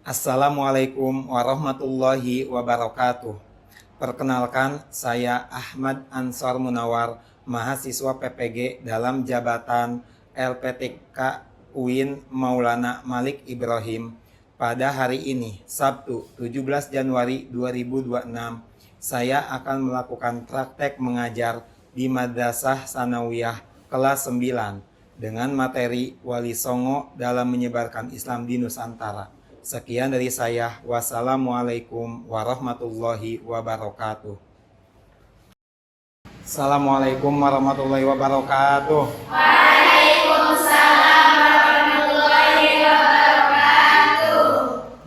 Assalamualaikum warahmatullahi wabarakatuh. Perkenalkan, saya Ahmad Ansor Munawar, mahasiswa PPG dalam jabatan LPTK UIN Maulana Malik Ibrahim. Pada hari ini, Sabtu 17 Januari 2026, saya akan melakukan praktek mengajar di Madrasah Sanawiyah kelas 9 dengan materi Wali Songo dalam menyebarkan Islam di Nusantara. Sekian dari saya. Wassalamualaikum warahmatullahi wabarakatuh. Assalamualaikum warahmatullahi wabarakatuh. Waalaikumsalam warahmatullahi wabarakatuh.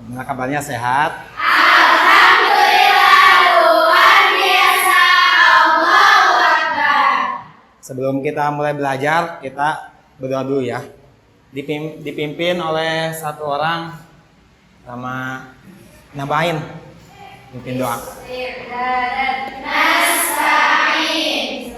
Gimana kabarnya, sehat? Alhamdulillah, luar biasa. Allahu Akbar. Sebelum kita mulai belajar, kita berdoa dulu ya. Dipimpin oleh satu orang sama Nabain. Pimpin doa. Nasta'in.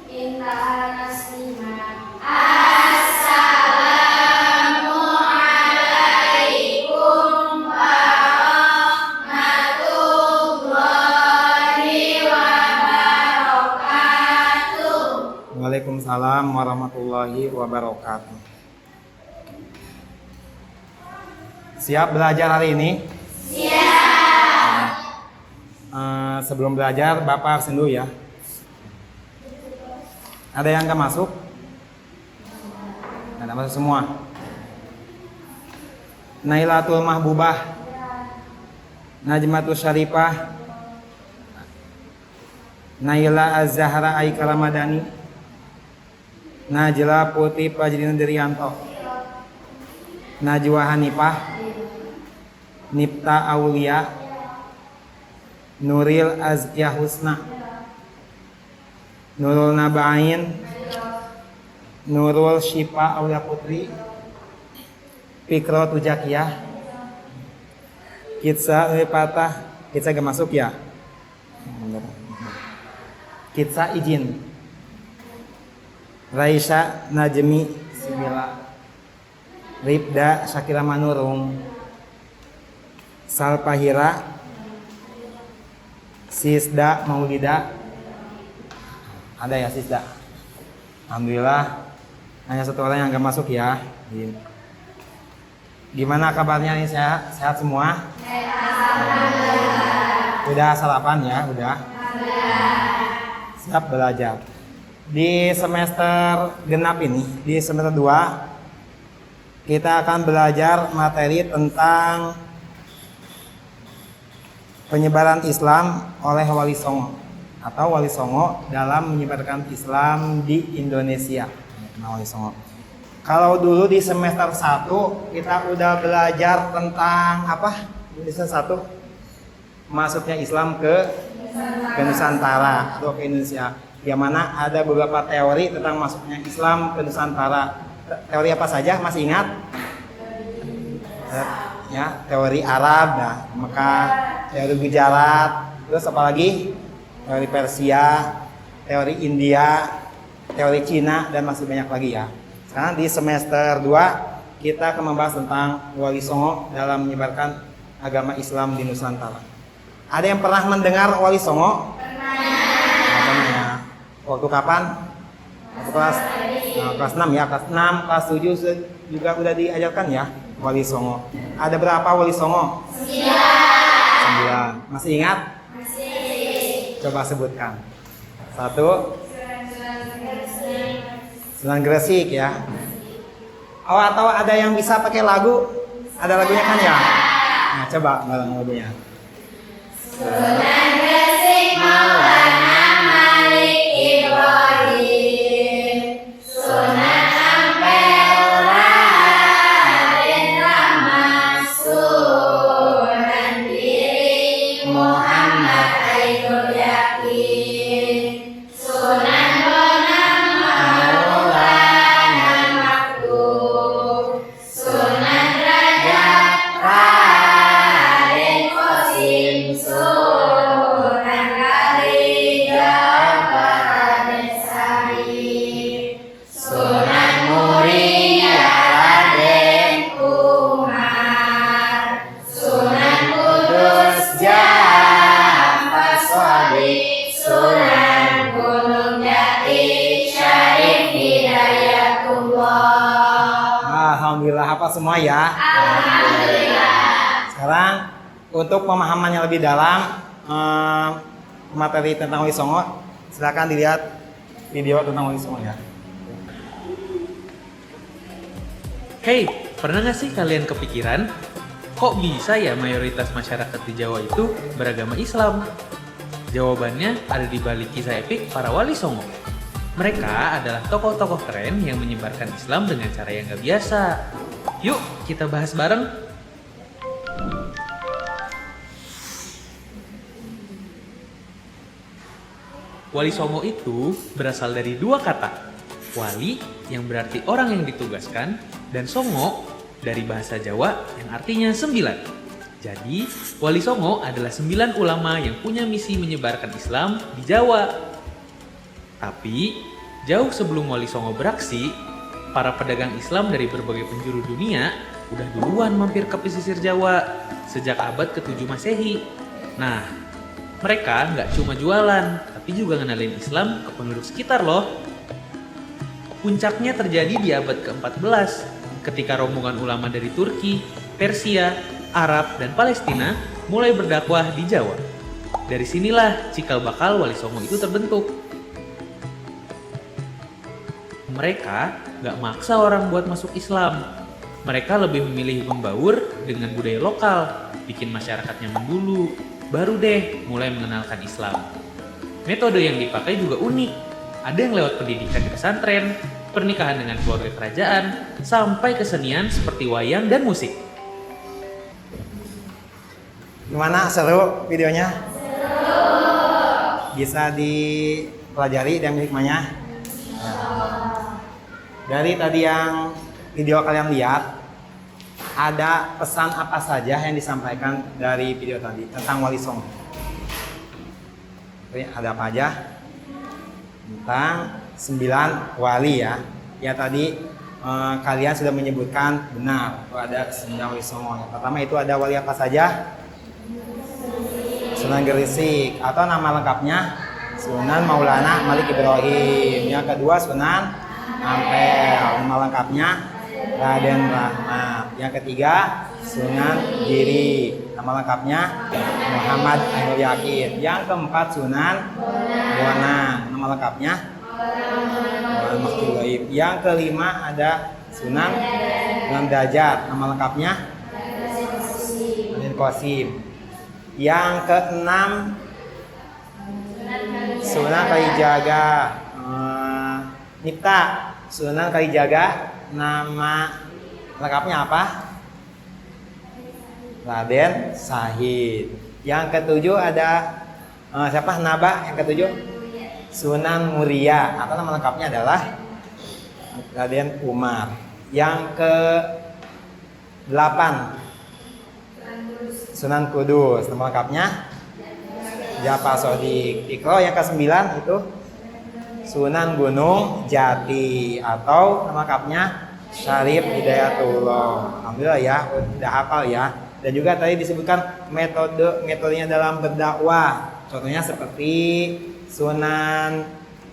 Intaha taslima. Assalamualaikum warahmatullahi wabarakatuh. Waalaikumsalam warahmatullahi wabarakatuh. Siap belajar hari ini? Siap. Sebelum belajar, Bapak absen dulu ya. Ada yang nggak masuk? Nggak masuk semua. Nailatul Mahbubah, Najmatul Syarifah, Naila Az-Zahra Aika Ramadhani, Najla Putih Fajrina Dirianto, Najwa Hanifah, Nipta Aulia, Nuril Azkiyah Husna, Nurul Nabain, Nurul Syifa Aulia Putri, Fikro Tujakiyah, Kitsa Patah, Kitsa gak masuk ya? Kitsa izin, Raisa Najmi Sibila, Ribda Syakira Manurung, Salpahira, Sisda Maulida. Ada ya Sisda? Alhamdulillah, hanya satu orang yang gak masuk ya. Gimana kabarnya nih, sehat semua? Udah sarapan ya? Udah? Siap belajar. Di semester genap ini, di semester 2, kita akan belajar materi tentang penyebaran Islam oleh Wali Songo atau Wali Songo dalam menyebarkan Islam di Indonesia. Nah, Wali Songo. Kalau dulu di semester 1 kita udah belajar tentang apa? Di semester 1 masuknya Islam ke Nusantara atau ke Indonesia. Yang mana ada beberapa teori tentang masuknya Islam ke Nusantara. Teori apa saja? Masih ingat? Ya, teori Arab, nah, Mekah, teori Gujarat, terus apa lagi? Teori Persia, teori India, teori Cina, dan masih banyak lagi ya. Sekarang di semester 2 kita akan membahas tentang Wali Songo dalam menyebarkan agama Islam di Nusantara. Ada yang pernah mendengar Wali Songo? Pernah. Waktu kapan? Waktu kelas 6 ya, kelas 6, kelas 7 juga udah diajarkan ya Wali Songo. Ada berapa Wali Songo? 9. Masih ingat? Coba sebutkan. 1. Sunan Gresik ya. Oh, atau ada yang bisa pakai lagu? Ada lagunya kan ya? Nah, coba bareng lagunya. Sunan Gresik Maulana Malik Ibrahim, Sunan Ampel Raden Rahmat, Sunan Giri Muhammad Ainul Yakin, Sunan Bonang Maulana Maktum, Sunan Rajab Raden Qasim, Sunan Kali semua ya. Sekarang untuk pemahamannya lebih dalam materi tentang Wali Songo, silakan dilihat video tentang Wali Songo ya. Hey, pernah nggak sih kalian kepikiran, kok bisa ya mayoritas masyarakat di Jawa itu beragama Islam? Jawabannya ada di balik kisah epik para Wali Songo. Mereka adalah tokoh-tokoh keren yang menyebarkan Islam dengan cara yang gak biasa. Yuk, kita bahas bareng. Wali Songo itu berasal dari dua kata. Wali yang berarti orang yang ditugaskan, dan Songo dari bahasa Jawa yang artinya 9. Jadi, Wali Songo adalah 9 ulama yang punya misi menyebarkan Islam di Jawa. Tapi, jauh sebelum Wali Songo beraksi, para pedagang Islam dari berbagai penjuru dunia udah duluan mampir ke pesisir Jawa sejak abad ke-7 Masehi. Nah, mereka nggak cuma jualan, tapi juga ngenalin Islam ke penduduk sekitar loh. Puncaknya terjadi di abad ke-14 ketika rombongan ulama dari Turki, Persia, Arab, dan Palestina mulai berdakwah di Jawa. Dari sinilah cikal bakal Wali Songo itu terbentuk. Mereka gak maksa orang buat masuk Islam. Mereka lebih memilih membaur dengan budaya lokal, bikin masyarakat nyaman dulu, baru deh mulai mengenalkan Islam. Metode yang dipakai juga unik. Ada yang lewat pendidikan di pesantren, pernikahan dengan keluarga kerajaan, sampai kesenian seperti wayang dan musik. Gimana, seru videonya? Seru. Bisa dipelajari dan hikmahnya. Dari tadi yang video kalian lihat, ada pesan apa saja yang disampaikan dari video tadi tentang Wali Songo? Oke, ada apa aja? Tentang 9 wali ya. Ya tadi kalian sudah menyebutkan benar bahwa ada 9 Wali Songo. Yang pertama itu ada wali apa saja? Sunan Gresik, atau nama lengkapnya Sunan Maulana Malik Ibrahim. Yang kedua Sunan Ampel, nama lengkapnya Raden Rahmat. Yang ketiga Sunan Giri, nama lengkapnya Muhammad Ainul Yakin. Yang keempat Sunan Bonang, nama lengkapnya Makhluk Gaib. Yang kelima ada Sunan Derajat, nama lengkapnya Raden Qasim. Yang keenam Sunan Kalijaga Nipta. Sunan Kalijaga, nama lengkapnya apa? Raden Sahid. Yang ketujuh ada siapa? Naba yang ketujuh? Sunan Muria, atau nama lengkapnya adalah Raden Umar. Yang ke-8 Sunan Kudus, nama lengkapnya Japa Sodik. Ikro yang ke-9 itu Sunan Gunung Jati, atau nama lengkapnya Syarif Hidayatullah. Alhamdulillah ya, udah hafal ya. Dan juga tadi disebutkan metodenya dalam berdakwah. Contohnya seperti Sunan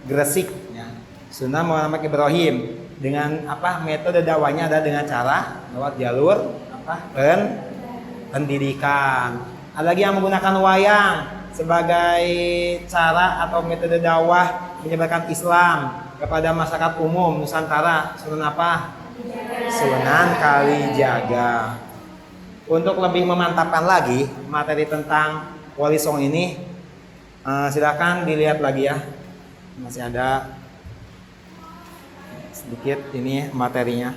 Gresik ya. Sunan Muhammad Ibrahim dengan apa? Metode dakwahnya ada dengan cara lewat jalur apa? Pendidikan. Ada lagi yang menggunakan wayang sebagai cara atau metode dakwah menyebarkan Islam kepada masyarakat umum Nusantara. Sunan apa? Sunan Kalijaga. Untuk lebih memantapkan lagi materi tentang Wali Songo ini, silakan dilihat lagi ya. Masih ada sedikit ini materinya.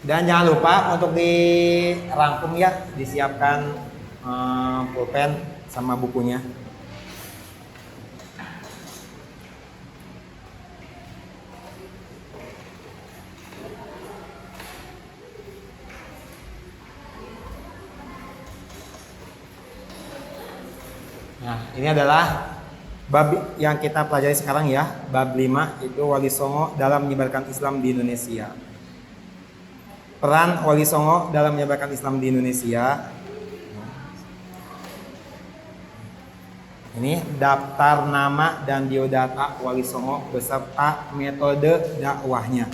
Dan jangan lupa untuk dirangkum ya, disiapkan pulpen sama bukunya. Nah, ini adalah bab yang kita pelajari sekarang ya, bab 5 itu Wali Songo dalam menyebarkan Islam di Indonesia. Peran Wali Songo dalam menyebarkan Islam di Indonesia. Ini daftar nama dan biodata Wali Songo beserta metode dakwahnya.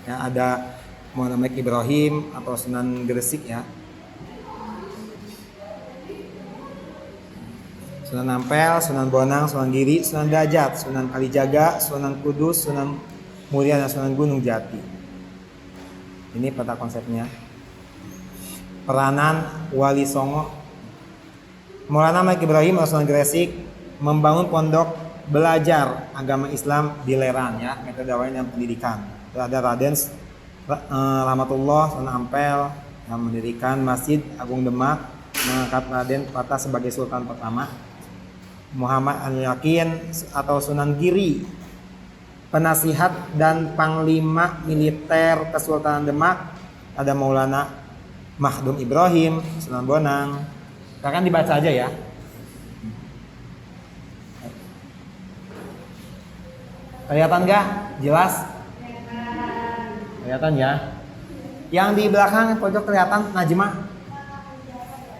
Ya, ada Muhammad Ibrahim atau Sunan Gresik ya. Sunan Ampel, Sunan Bonang, Sunan Giri, Sunan Derajat, Sunan Kalijaga, Sunan Kudus, Sunan Muria, dan Sunan Gunung Jati. Ini peta konsepnya. Peranan Wali Songo. Maulana Malik Ibrahim atau Sunan Gresik membangun pondok belajar agama Islam di Lerang ya, metode dakwah dan pendidikan. Ada Raden Rahmatullah Sunan Ampel yang mendirikan Masjid Agung Demak, mengangkat Raden Patah sebagai sultan pertama. Muhammad Al-Yakin atau Sunan Giri, penasihat dan panglima militer Kesultanan Demak. Ada Maulana Mahdum Ibrahim, Sunan Bonang. Kan dibaca aja ya. Kelihatan nggak? Jelas? Kelihatan ya. Yang di belakang pojok kelihatan Najma?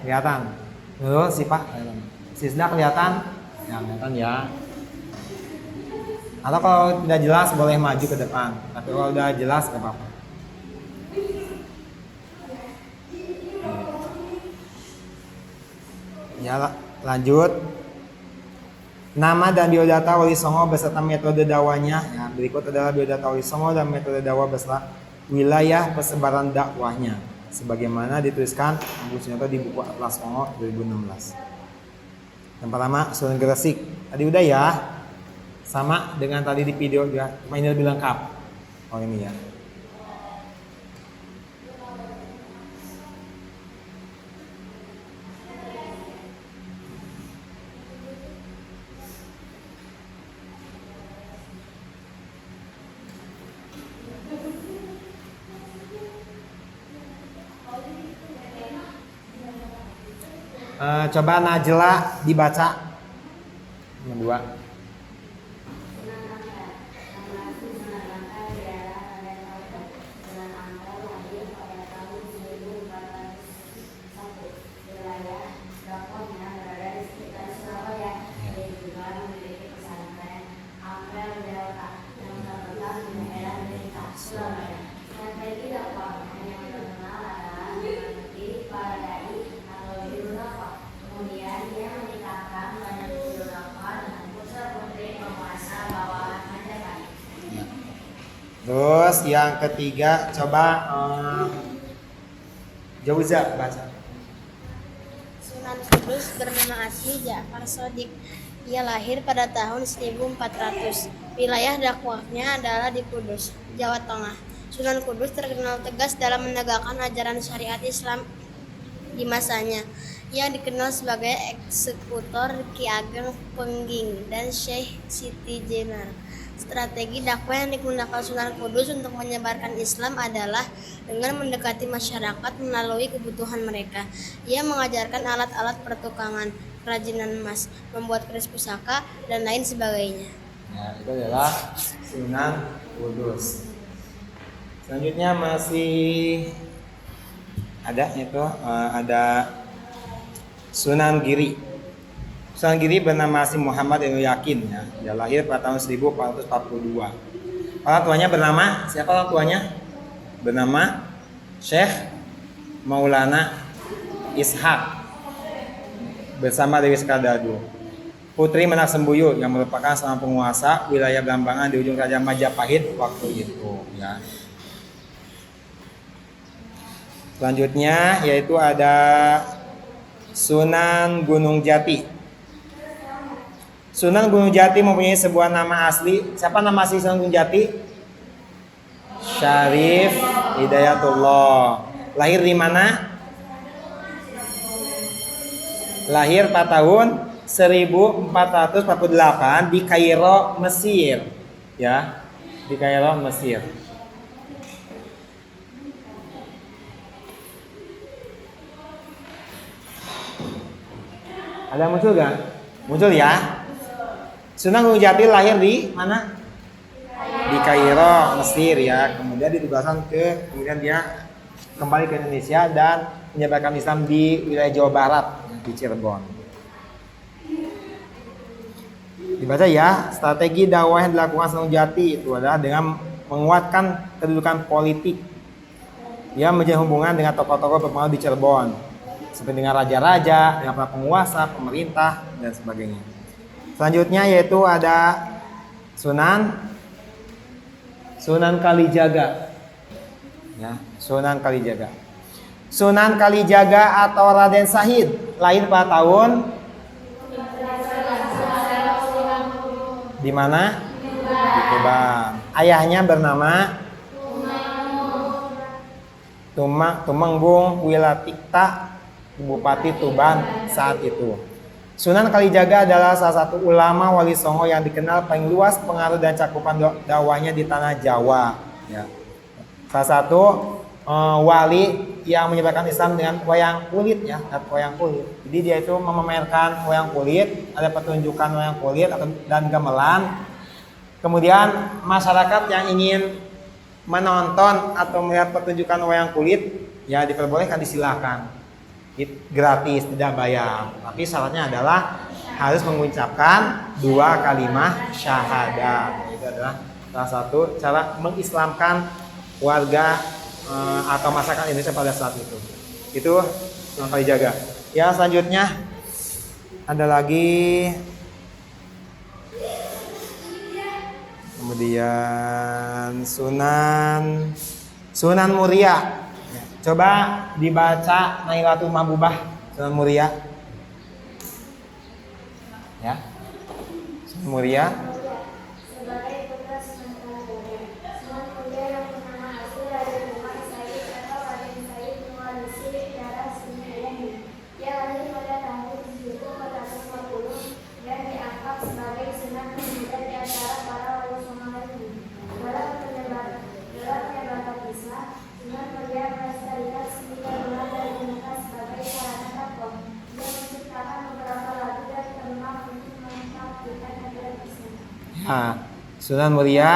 Kelihatan. Tuh si Pak. Sisda kelihatan? Ya, kelihatan ya. Atau kalau tidak jelas boleh maju ke depan. Tapi kalau udah jelas nggak apa-apa. Ya, lanjut. Nama dan biodata Wali Songo beserta metode dakwahnya. Ya, berikut adalah biodata Wali Songo dan metode dakwah beserta wilayah persebaran dakwahnya, sebagaimana dituliskan Abu Sunyoto di buku Atlas Songo 2016. Yang pertama Sunan Gresik. Tadi udah ya. Sama dengan tadi di video juga, cuma ini lebih lengkap. Oh ini ya. Coba Najla dibaca. Yang kedua. Terus yang ketiga coba Jauza baca. Sunan Kudus bernama asli Ja'far Shadiq. Ia lahir pada tahun 1400. Wilayah dakwahnya adalah di Kudus, Jawa Tengah. Sunan Kudus terkenal tegas dalam menegakkan ajaran syariat Islam di masanya. Ia dikenal sebagai eksekutor Ki Ageng Pengging dan Syekh Siti Jenar. Strategi dakwah yang digunakan Sunan Kudus untuk menyebarkan Islam adalah dengan mendekati masyarakat melalui kebutuhan mereka. Ia mengajarkan alat-alat pertukangan, kerajinan emas, membuat keris pusaka, dan lain sebagainya. Ya, itu adalah Sunan Kudus. Selanjutnya masih ada itu ada Sunan Giri. Sunan Giri bernama asli Muhammad Al-Yakin ya. Dia lahir pada tahun 1442. Orang tuanya bernama, siapa orang tuanya? Bernama Syekh Maulana Ishaq bersama Dewi Sekardadu, putri Menak Sembuyu yang merupakan seorang penguasa wilayah Blambangan di ujung Kerajaan Majapahit waktu itu ya. Selanjutnya yaitu ada Sunan Gunung Jati. Sunan Gunung Jati mempunyai sebuah nama asli. Siapa nama asli Sunan Gunung Jati? Syarif Hidayatullah. Lahir di mana? Lahir pada tahun 1448 di Kairo, Mesir. Ya, di Kairo, Mesir. Ada muncul gak? Muncul ya. Sunan Gunung Jati lahir di mana? Di Kairo, Mesir ya. Kemudian ditugaskan kemudian dia kembali ke Indonesia dan menyebarkan Islam di wilayah Jawa Barat di Cirebon. Dibaca ya, strategi dakwah yang dilakukan Senung Jati itu adalah dengan menguatkan kedudukan politik. Dia menjalin hubungan dengan tokoh-tokoh berpengaruh di Cirebon, seperti dengan raja-raja, dengan para penguasa, pemerintah, dan sebagainya. Selanjutnya yaitu ada Sunan Kalijaga. Ya, Sunan Kalijaga. Sunan Kalijaga atau Raden Sahid lahir pada tahun di mana? Di Tuban. Ayahnya bernama Tumenggung Wilatikta, Bupati Tuban saat itu. Sunan Kalijaga adalah salah satu ulama wali songo yang dikenal paling luas pengaruh dan cakupan dakwahnya di tanah Jawa. Ya. Salah satu wali yang menyebarkan Islam dengan wayang kulit ya, wayang kulit. Jadi dia itu memamerkan wayang kulit, ada pertunjukan wayang kulit dan gamelan. Kemudian masyarakat yang ingin menonton atau melihat pertunjukan wayang kulit ya diperbolehkan, disilakan. Gratis, tidak bayar. Tapi syaratnya adalah harus mengucapkan 2 kalimat syahadat. Itu adalah salah satu cara mengislamkan warga atau masyarakat Indonesia pada saat itu. Itu Sunan Kalijaga. Ya, selanjutnya ada lagi. Kemudian Sunan Muria. Coba dibaca Nailatul Mabubah Sunan Muria. Ya. Sunan Muria. Sebagai putra Sunan Kalijaga, Sunan Muria yang bernama asli Raden Umar Said atau Raden Said mewarisi darah Sunan Ilahi. Dia lahir pada tahun 1440 dan dianggap sebagai sunan termuda di antara para wali songo lainnya. Dalam penyebaran Islam, Sunan Muria melestarikan seni gamelan dan dikenal sebagai sarana dakwah. Dia menciptakan beberapa lagu dan tembang untuk mengembangkan ajaran Islam. Nah, Sunan Muria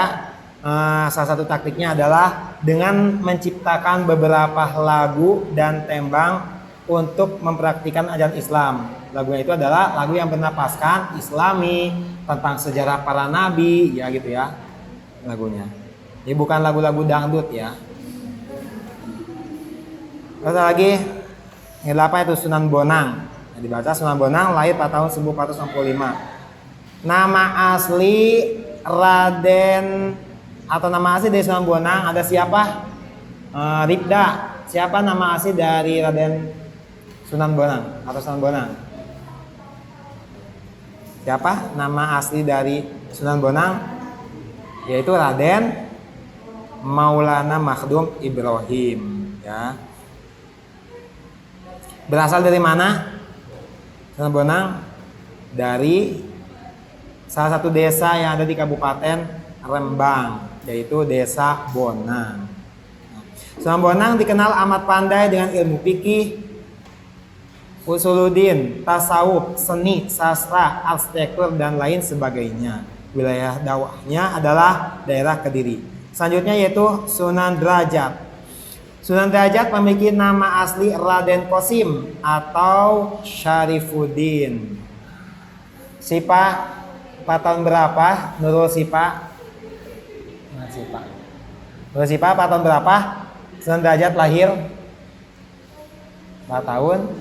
salah satu taktiknya adalah dengan menciptakan beberapa lagu dan tembang untuk mempraktikkan ajaran Islam. Lagunya itu adalah lagu yang bernapaskan Islami, tentang sejarah para nabi, ya gitu ya lagunya. Ini bukan lagu-lagu dangdut ya. Terus lagi yang 8 itu Sunan Bonang. Yang dibaca Sunan Bonang lahir pada tahun 1465. Nama asli Raden atau nama asli dari Sunan Bonang ada siapa? Ribda. Siapa nama asli dari Raden Sunan Bonang atau Sunan Bonang? Siapa nama asli dari Sunan Bonang? Yaitu Raden Maulana Makhdum Ibrahim. Ya. Berasal dari mana? Sunan Bonang dari salah satu desa yang ada di Kabupaten Rembang, yaitu Desa Bonang. Sunan Bonang dikenal amat pandai dengan ilmu fikih, usuluddin, tasawuf, seni, sastra, arsitektur, dan lain sebagainya. Wilayah dakwahnya adalah daerah Kediri. Selanjutnya yaitu Sunan Derajat. Sunan Derajat memiliki nama asli Raden Qasim atau Syarifuddin. Sipa pada tahun berapa? Nurul Sipa. Nurul Sipa pada tahun berapa? Sunan Derajat lahir pada tahun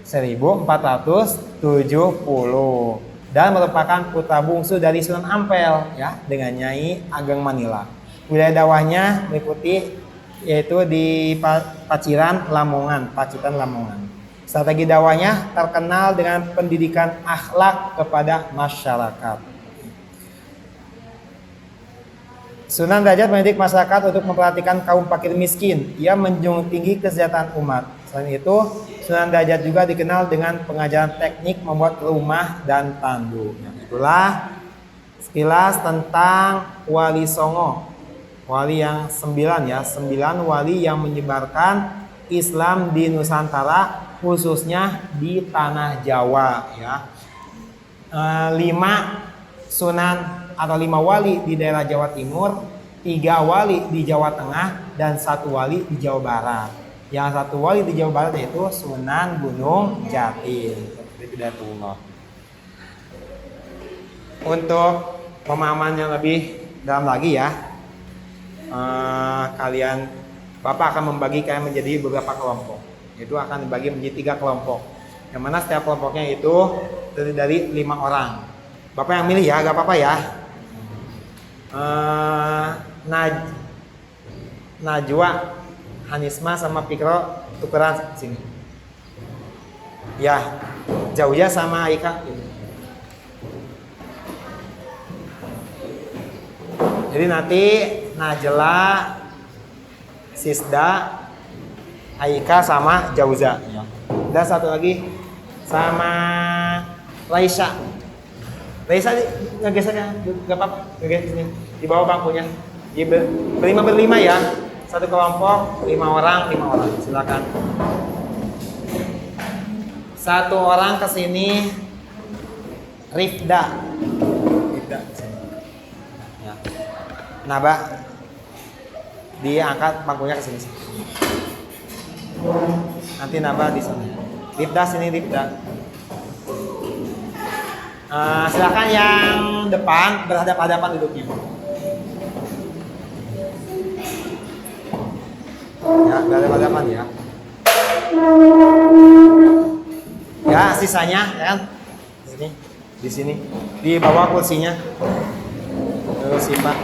1470 dan merupakan putra bungsu dari Sunan Ampel ya dengan Nyai Ageng Manila. Wilayah dakwahnya meliputi yaitu di Pacitan Lamongan. Strategi dakwahnya terkenal dengan pendidikan akhlak kepada masyarakat. Sunan Derajat mendidik masyarakat untuk memperhatikan kaum fakir miskin. Ia menjunjung tinggi kesejahteraan umat. Selain itu, Sunan Derajat juga dikenal dengan pengajaran teknik membuat rumah dan tandu. Itulah sekilas tentang Wali Songo. Wali yang 9 ya, 9 wali yang menyebarkan Islam di Nusantara, khususnya di tanah Jawa ya. 5 sunan atau 5 wali di daerah Jawa Timur, 3 wali di Jawa Tengah, dan 1 wali di Jawa Barat. Yang 1 wali di Jawa Barat yaitu Sunan Gunung Jati. untuk pemahaman yang lebih dalam lagi ya, Bapak akan membagi kalian menjadi beberapa kelompok. Itu akan dibagi menjadi 3 kelompok. Yang mana setiap kelompoknya itu terdiri dari 5 orang. Bapak yang milih ya, gak apa-apa ya. Najwa, Hanisma sama Fikro tukeran sini. Ya, Jauya sama Aika. Jadi nanti Najla, Sisda, Aika sama Jauza. Dan satu lagi sama Raisa. Raisa ngegeser ya, gak apa-apa, ngegeser sini. Di bawah bangkunya. Berlima ya. Satu kelompok, 5 orang. Silakan. Satu orang ke sini. Rifda. Ya. Naba. Diangkat bangkunya ke sini. Nanti Naba di sini. Rifda sini, Rifda. Silakan yang depan berhadapan-hadapan duduknya. Ya, berhadapan-hadapan ya. Ya, sisanya ya kan. Di sini. Di bawah kursinya. Terus simpan.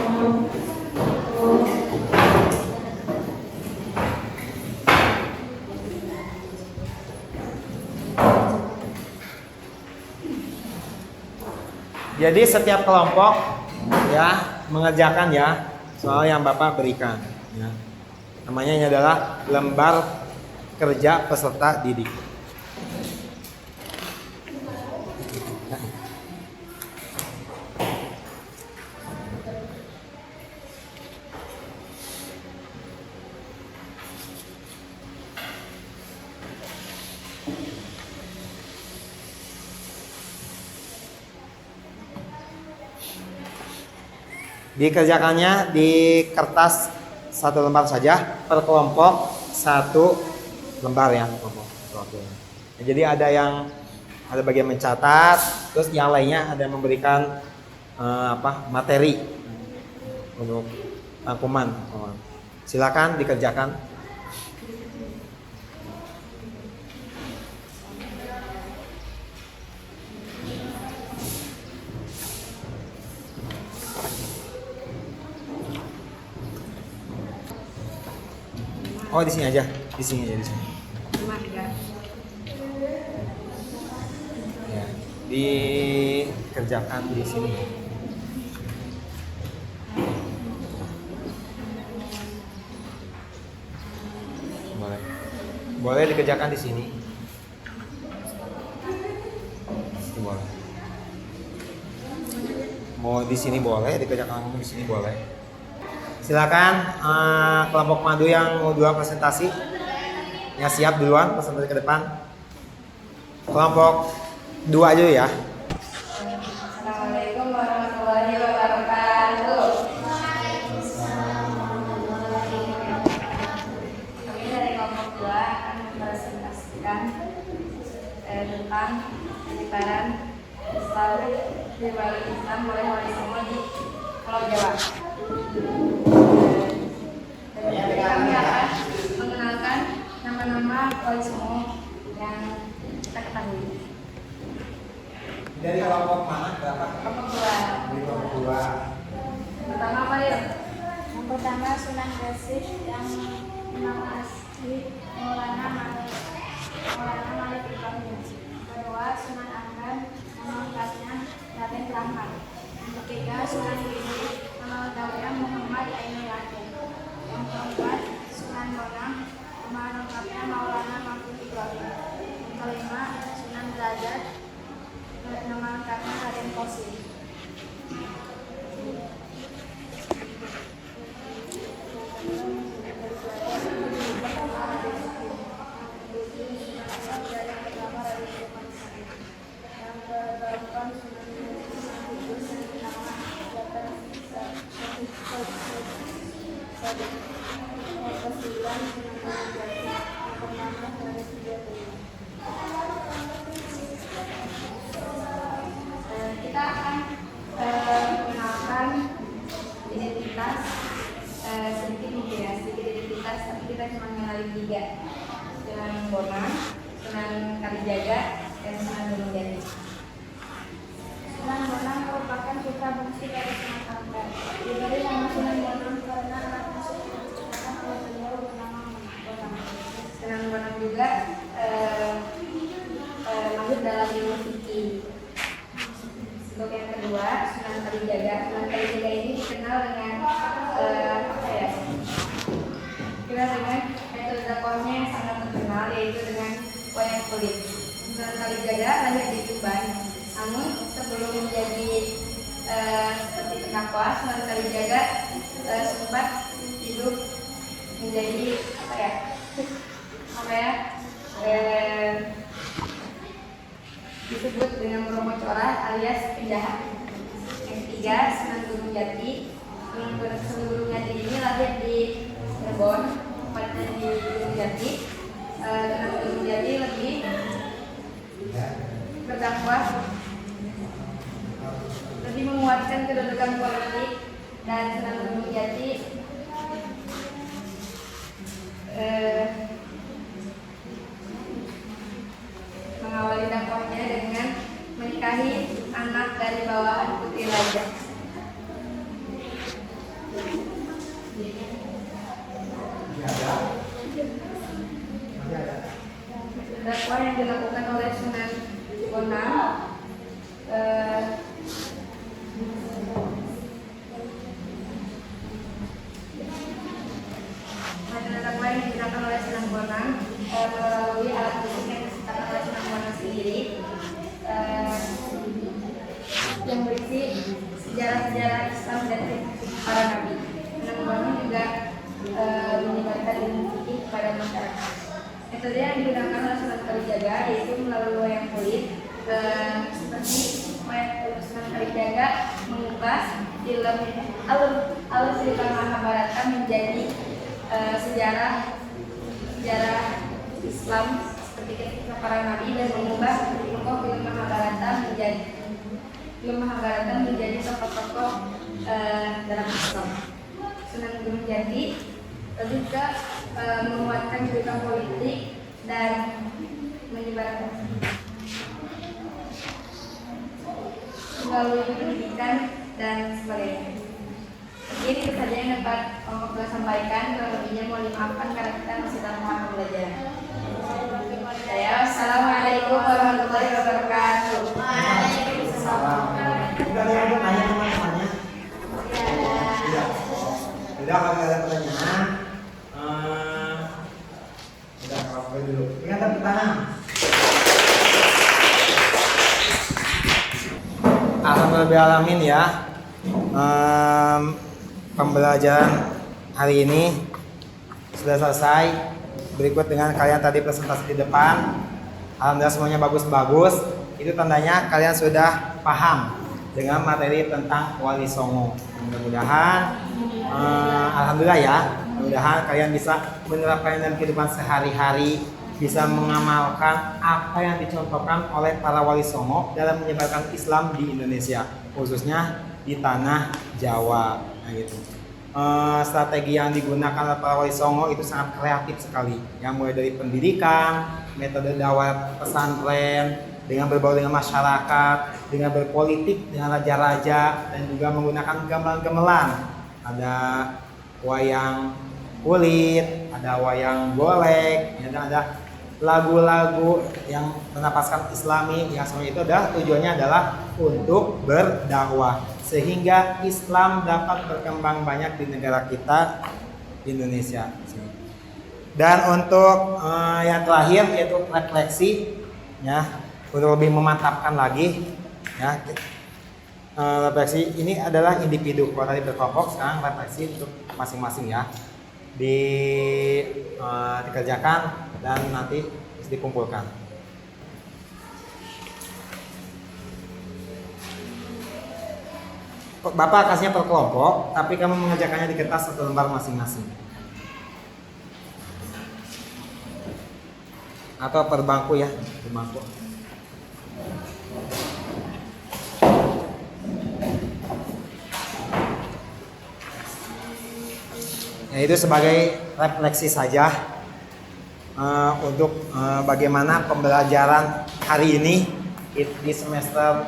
Jadi setiap kelompok ya mengerjakan ya soal yang Bapak berikan ya. Namanya ini adalah lembar kerja peserta didik. Dikerjakannya di kertas 1 lembar saja, per kelompok 1 lembar ya. Jadi ada bagian mencatat, terus yang lainnya ada memberikan materi untuk rangkuman. Silakan dikerjakan. Oh, di sini aja. Di sini. Ya, dikerjakan di sini. Boleh dikerjakan di sini. Boleh. Mau di sini boleh, dikerjakan di sini boleh. Silakan kelompok madu yang mau duluan presentasi. Yang siap duluan presentasi ke depan. Kelompok 2 aja ya. Assalamualaikum warahmatullahi wabarakatuh. Kami dari kelompok 2 akan mempresentasikan tentang penyebaran Islam di Wali Islam oleh Wali Songo di Pulau Jawa. Jadi kami akan mengenalkan nama-nama Wali Songo yang kita ketahui. Dari kelompok mana? Berapa? Kelompok 2. Di kelompok 2. Pertama apa ya? Yang pertama Sunan Gresik yang nama asli Maulana Malik Ibrahim. Kedua Sunan Ampel, nama lengkapnya Raden Rahmat. Yang ketiga Sunan Giri, nama lengkapnya Muhammad Ainul Lahir. Yang keempat Sunan Bonang, nama lengkapnya Maulana Malik Ibrahim. Yang kelima Sunan Derajat, nama lengkapnya Raden Kosim. Kita akan identitas sedikit mungkin ya, sedikit identitas, tapi kita cuma mengenali 3: Sunan Bonang, Sunan Kalijaga, dan Sunan Gunung Jati. Sunan Bonang merupakan putra bungsu dari Sunan Ampel. Diberi nama Sunan Bonang karena anak bungsu yang diciptakan oleh beliau bernama Bonang. Sunan Bonang juga masuk dalam ilmu fikih. Untuk yang kedua, Sunan Kalijaga. Sunan Kalijaga ini dikenal dengan dengan metode dakwahnya yang sangat terkenal, yaitu dengan wayang kulit. Sunan Kalijaga lahir di Tuban, namun sebelum menjadi seperti pendakwah, Sunan Kalijaga sempat hidup menjadi disebut dengan Bromo Cora alias penjahat. Yang ketiga, Sunan Gunung Jati. Sunan Gunung Jati ini lahir di Cirebon, tempatnya di Gunung Jati. Sunan Gunung Jati lebih berdakwah, lebih menguatkan kedudukan politik, dan Sunan Gunung Jati mengawali dakwahnya dengan menikahi anak dari bawahan putri raja. Dakwah yang dilakukan oleh Sunan Bonang dakwah yang digunakan oleh Sunan Bonang melalui alat musik yang disebutkan oleh Sunan Bonang sendiri, yang berisi sejarah-sejarah Islam dan para nabi. Sunan Bonang juga menyebarkan ilmu fikih kepada masyarakat. Metode yang digunakan oleh Sunan Kalijaga yaitu melalui wayang kulit, seperti wayang kulit Sunan Kalijaga mengubah film alur cerita Mahabharata menjadi sejarah Islam seperti kisah para nabi, dan mengubah tokoh film Mahabharata menjadi tokoh-tokoh dalam Islam. Sunan Gunung Jati lebih ke menguatkan kedudukan politik dan menyebarkan melalui pendidikan dan sebagainya. Ini itu saja yang dapat saya sampaikan. Kurang lebihnya mohon dimaafkan karena kita masih dalam tahap pembelajaran. Assalamualaikum warahmatullahi wabarakatuh. Udah ada yang mau tanya teman-temannya? Udah, kalau nggak ada pertanyaan, udah kalau dulu. Ingat tepuk tangan. Alhamdulillahirrahmanirrahim ya. Pembelajaran hari ini sudah selesai. Berikut dengan kalian tadi presentasi di depan. Alhamdulillah semuanya bagus-bagus. Itu tandanya kalian sudah paham dengan materi tentang Wali Songo. Mudah-mudahan alhamdulillah ya. Mudah-mudahan kalian bisa menerapkan dalam kehidupan sehari-hari, bisa mengamalkan apa yang dicontohkan oleh para Wali Songo dalam menyebarkan Islam di Indonesia, khususnya di tanah Jawa. Nah, gitu. Strategi yang digunakan oleh para Wali Songo itu sangat kreatif sekali, yang mulai dari pendidikan, metode dakwah pesantren, dengan berbaur dengan masyarakat, dengan berpolitik dengan raja-raja, dan juga menggunakan gamelan-gamelan. Ada wayang kulit, ada wayang golek, dan ada lagu-lagu yang menapaskan Islami. Yang semua itu adalah tujuannya adalah untuk berdakwah, sehingga Islam dapat berkembang banyak di negara kita, Indonesia. Dan untuk yang terakhir yaitu refleksi, ya, untuk lebih memantapkan lagi, ya, refleksi ini adalah individu. Kalau tadi berkelompok, sekarang refleksi untuk masing-masing ya, dikerjakan dan nanti dikumpulkan. Bapak kasihnya per kelompok, tapi kamu mengerjakannya di kertas satu lembar masing-masing. Atau per bangku ya, per bangku. Nah, itu sebagai refleksi saja untuk bagaimana pembelajaran hari ini di semester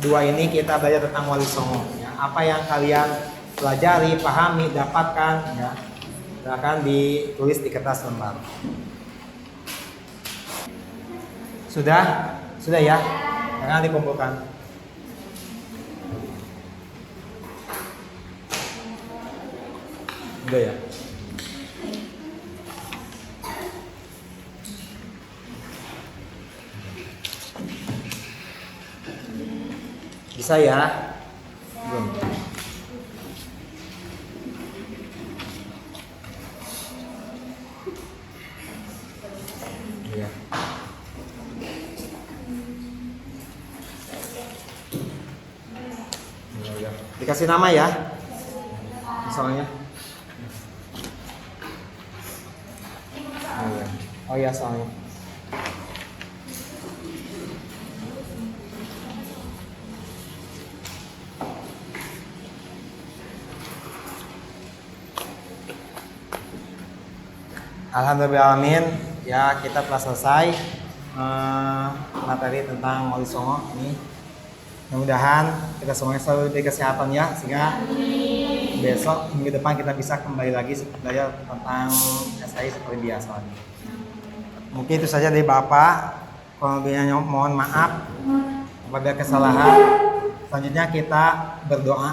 2 ini kita belajar tentang Wali Songo. Ya. Apa yang kalian pelajari, pahami, dapatkan, ya, silakan ditulis di kertas lembar. Sudah ya. Jangan dikumpulkan. Udah ya. Bisa ya? Belum. Iya. Ya. Dikasih nama ya. Misalnya. Oh ya, soalnya. Alhamdulillahirrahmanirrahim. Ya, kita telah selesai materi tentang Wali Songo ini. Mudah-mudahan kita semuanya selalu diberi kesehatan ya, sehingga besok minggu depan kita bisa kembali lagi belajar tentang SI seperti biasa. Mungkin itu saja dari Bapak. Kalau lebihnya mohon maaf apabila kesalahan. Selanjutnya kita berdoa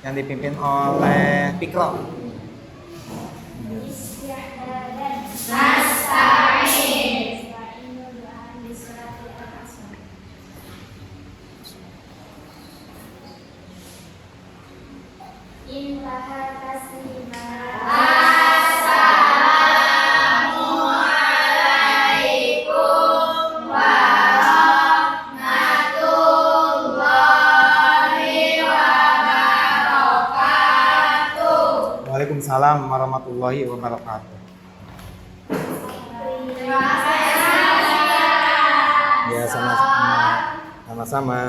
yang dipimpin oleh Pikro. Waalaikumsalam warahmatullahi wabarakatuh. Ya, sama-sama. Sama-sama.